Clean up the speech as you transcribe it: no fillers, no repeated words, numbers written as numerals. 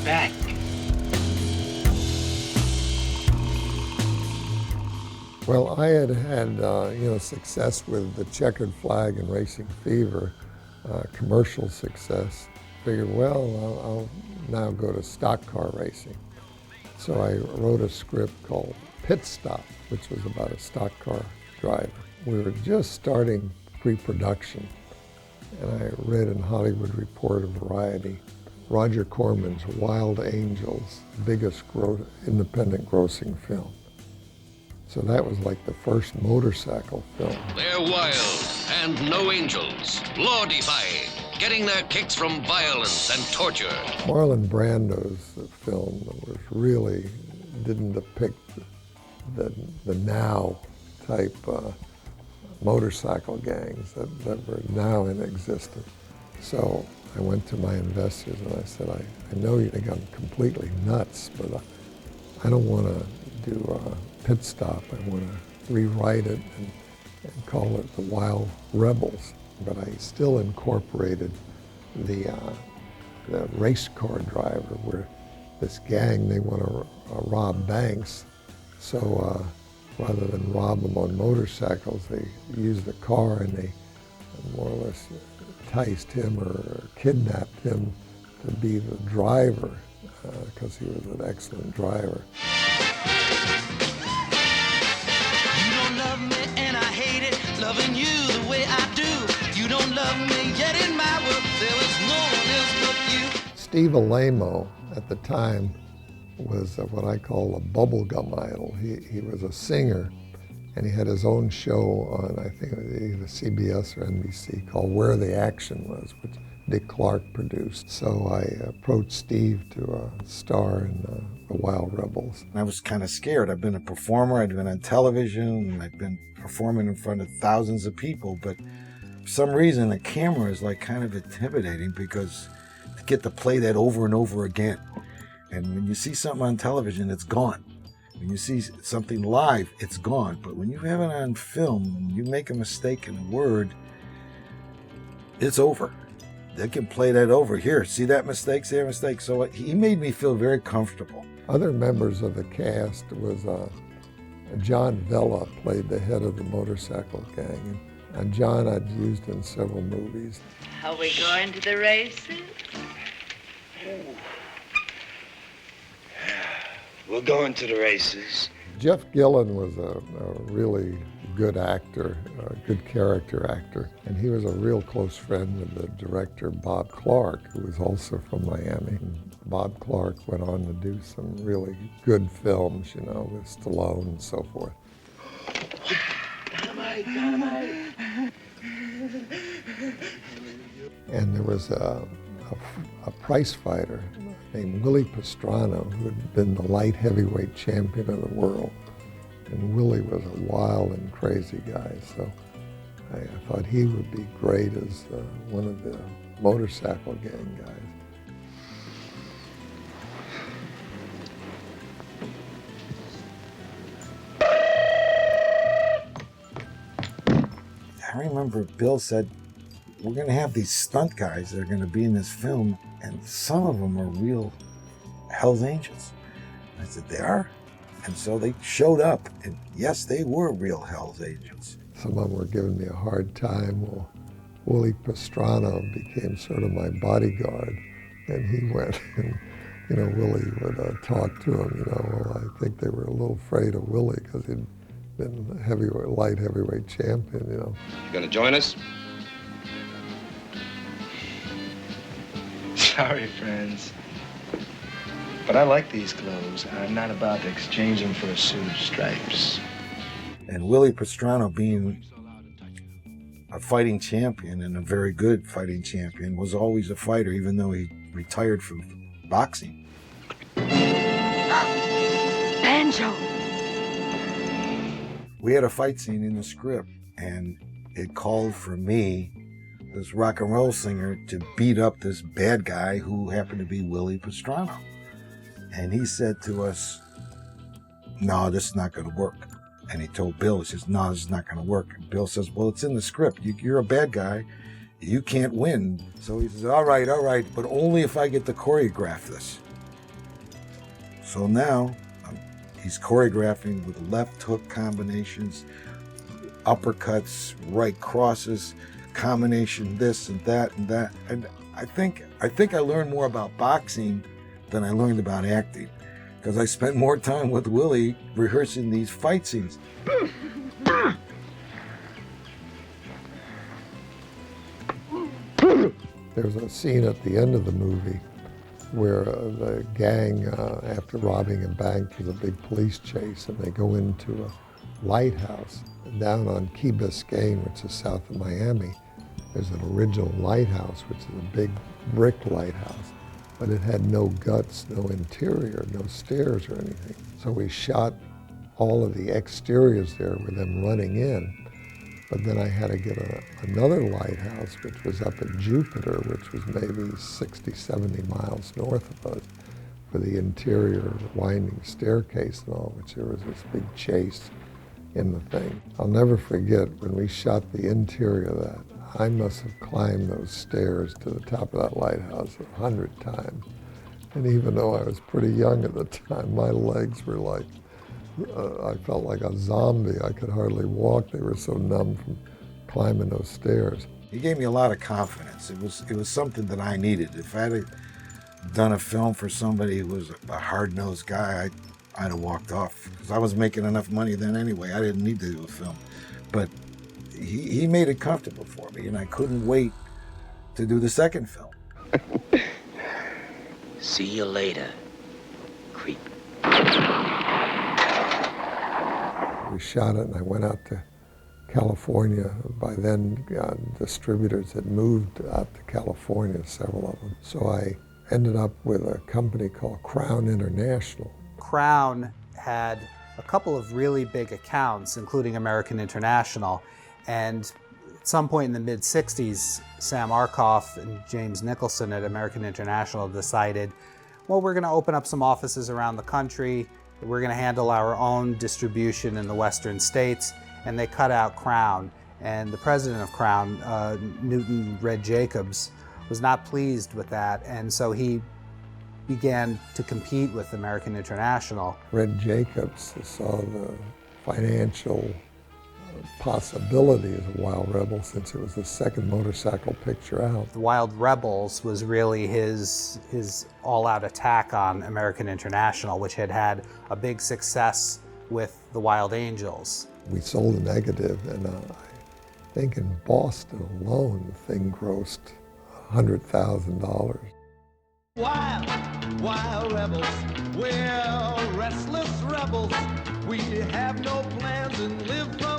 back. Well, I had success with the Checkered Flag and Racing Fever, commercial success. Figured, well, I'll now go to stock car racing. So I wrote a script called Pit Stop, which was about a stock car driver. We were just starting pre-production, and I read in Hollywood Reporter Variety, Roger Corman's Wild Angels, biggest independent grossing film. So that was like the first motorcycle film. They're wild and no angels, law-defying, getting their kicks from violence and torture. Marlon Brando's film was really, didn't depict the now type motorcycle gangs that were now in existence. So I went to my investors and I said, I know you think I'm completely nuts, but I don't want to do a Pit Stop. I want to rewrite it and call it The Wild Rebels. But I still incorporated the race car driver, where this gang, they want to rob banks. So rather than rob them on motorcycles, they used the car and they more or less enticed him or kidnapped him to be the driver, because he was an excellent driver. You don't love me and I hate it, loving you the way I do. You don't love me, yet in my world there was no one else but you. Steve Alaimo at the time was what I call a bubblegum idol. He was a singer, and he had his own show on, I think, either CBS or NBC, called Where the Action Was, which Dick Clark produced. So I approached Steve to star in The Wild Rebels. I was kind of scared. I've been a performer, I'd been on television, and I've been performing in front of thousands of people, but for some reason the camera is like kind of intimidating, because to get to play that over and over again. And when you see something on television, it's gone. When you see something live, it's gone. But when you have it on film, and you make a mistake in a word, it's over. They can play that over. Here, see that mistake, see that mistake. So he made me feel very comfortable. Other members of the cast was John Vella played the head of the motorcycle gang. And John I'd used in several movies. Are we going to the races? We're going to the races. Jeff Gillen was a really good actor, a good character actor, and he was a real close friend of the director Bob Clark, who was also from Miami. And Bob Clark went on to do some really good films, you know, with Stallone and so forth. Dynamite, dynamite. And there was a prize fighter named Willie Pastrana, who had been the light heavyweight champion of the world. And Willie was a wild and crazy guy, so I thought he would be great as one of the motorcycle gang guys. I remember Bill said, we're going to have these stunt guys that are going to be in this film, and some of them are real Hell's Angels. I said, they are? And so they showed up, and yes, they were real Hell's Angels. Some of them were giving me a hard time. Well, Willie Pastrana became sort of my bodyguard, and he went and, you know, Willie would talk to him, you know. Well, I think they were a little afraid of Willie because he'd been light heavyweight champion, you know. You gonna join us? Sorry, friends. But I like these clothes, and I'm not about to exchange them for a suit of stripes. And Willie Pastrana, being a fighting champion, and a very good fighting champion, was always a fighter, even though he retired from boxing. Banjo! We had a fight scene in the script, and it called for me, this rock and roll singer, to beat up this bad guy who happened to be Willie Pastrana. And he said to us, no, this is not going to work. And he told Bill, he says, no, this is not going to work. And Bill says, well, it's in the script. You're a bad guy. You can't win. So he says, all right, but only if I get to choreograph this. So now he's choreographing with left hook combinations, uppercuts, right crosses, combination this and that and that. And I think I learned more about boxing than I learned about acting, because I spent more time with Willie rehearsing these fight scenes. There's a scene at the end of the movie where the gang, after robbing a bank, there's a big police chase, and they go into a lighthouse down on Key Biscayne, which is south of Miami. There's an original lighthouse, which is a big brick lighthouse, but it had no guts, no interior, no stairs or anything. So we shot all of the exteriors there with them running in. But then I had to get another lighthouse, which was up in Jupiter, which was maybe 60, 70 miles north of us, for the interior winding staircase and all, which there was this big chase in the thing. I'll never forget when we shot the interior of that. I must have climbed those stairs to the top of that lighthouse 100 times. And even though I was pretty young at the time, my legs were like, I felt like a zombie. I could hardly walk. They were so numb from climbing those stairs. He gave me a lot of confidence. It was something that I needed. If I had done a film for somebody who was a hard-nosed guy, I'd have walked off, because I was making enough money then anyway. I didn't need to do a film. But he made it comfortable for me, and I couldn't wait to do the second film. See you later, creep. We shot it, and I went out to California. By then, distributors had moved out to California, several of them. So I ended up with a company called Crown International. Crown had a couple of really big accounts, including American International. And at some point in the mid-'60s, Sam Arkoff and James Nicholson at American International decided, well, we're going to open up some offices around the country. We're going to handle our own distribution in the western states, and they cut out Crown. And the president of Crown, Newton Red Jacobs, was not pleased with that, and so he began to compete with American International. Red Jacobs saw the financial possibility of Wild Rebels, since it was the second motorcycle picture out. The Wild Rebels was really his all-out attack on American International, which had had a big success with the Wild Angels. We sold a negative, and I think in Boston alone, the thing grossed $100,000. Wild, wild rebels, we're restless rebels. We have no plans and live from